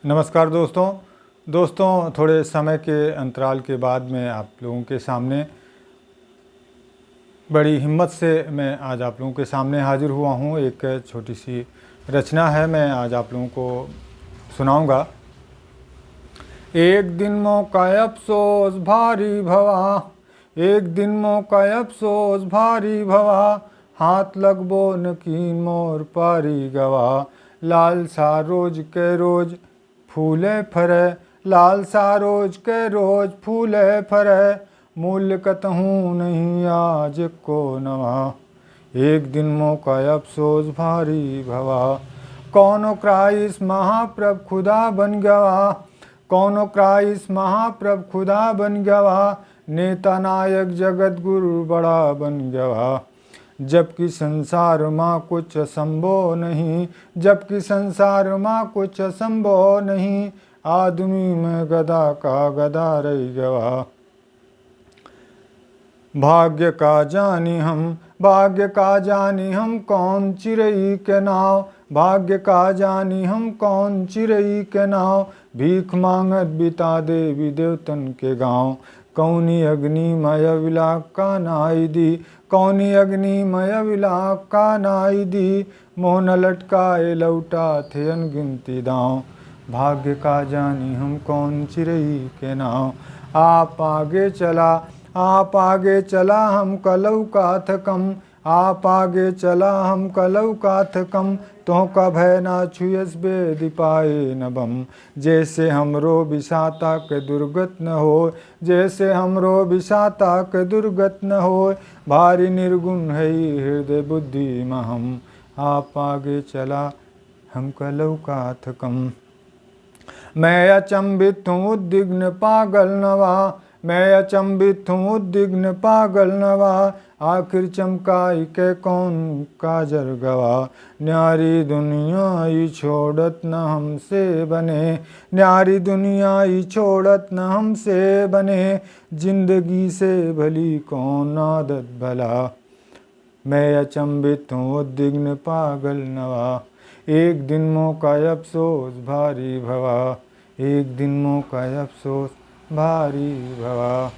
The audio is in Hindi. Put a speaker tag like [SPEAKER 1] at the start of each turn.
[SPEAKER 1] नमस्कार दोस्तों थोड़े समय के अंतराल के बाद मैं आप लोगों के सामने बड़ी हिम्मत से मैं आज आप लोगों के सामने हाजिर हुआ हूँ। एक छोटी सी रचना है, मैं आज आप लोगों को सुनाऊंगा। एक दिन मौका अफसोस भारी भवा, एक दिन मौका अफसोस भारी भवा, हाथ लगबो नकीन मोर पारी गवा। लाल सा रोज के रोज फूले फरे, लाल सा रोज के रोज फूले फरे, मूल्य कतहूँ नहीं आज को नवा। एक दिन मौका अफसोस भारी भवा, कौनो क्राइस महाप्रभ खुदा बन गवा, कौनो क्राइस महाप्रभ खुदा बन गवा, नेता नायक जगत गुरु बड़ा बन गवा। जबकि संसार माँ कुछ असंभव नहीं, जबकि संसार माँ कुछ असंभव नहीं, आदमी में गधा का गधा रह गवा। भाग्य का जानी हम, भाग्य का जानी हम कौन चिरई के नाव, भाग्य का जानी हम कौन चिरई के नाव, भीख मांगत बिता देवी देवतन के गाँव। कौनी अग्निमय विलाप का नाई दी, कौनी अग्निमय विलाप का नाई दी, मोह न लटकाए लौटा थे अनगिनती दाँव। भाग्य का जानी हम कौन चिरई के नाव, आप आगे चला, आप आगे चला हम कलऊ का थकम, आप आगे चला हम कलऊ का थकम, तो का भय ना छुयस बेदि पाए न बम। जैसे हमरो बिसाता के दुर्गत न हो, जैसे हमरो बिसाता के दुर्गत न हो, भारी निर्गुण है हृदय बुद्धि महम। आप आगे चला हम कलऊ का थकम। मैं अचंभित हूँ उद्विग्न पागल नवा, मैं अचंभित हूँ उद्विग्न पागल नवा, आखिर चमकाई के कौन काजर गवा। न्यारी दुनिया ही छोड़त न हमसे बने, न्यारी दुनिया ही छोड़त न हमसे बने, जिंदगी से भली कौन आदत भला। मैं अचंभित हूँ उद्विग्न पागल नवा, एक दिन मौका अफसोस भारी भवा, एक दिन मौका अफसोस भारी भवा।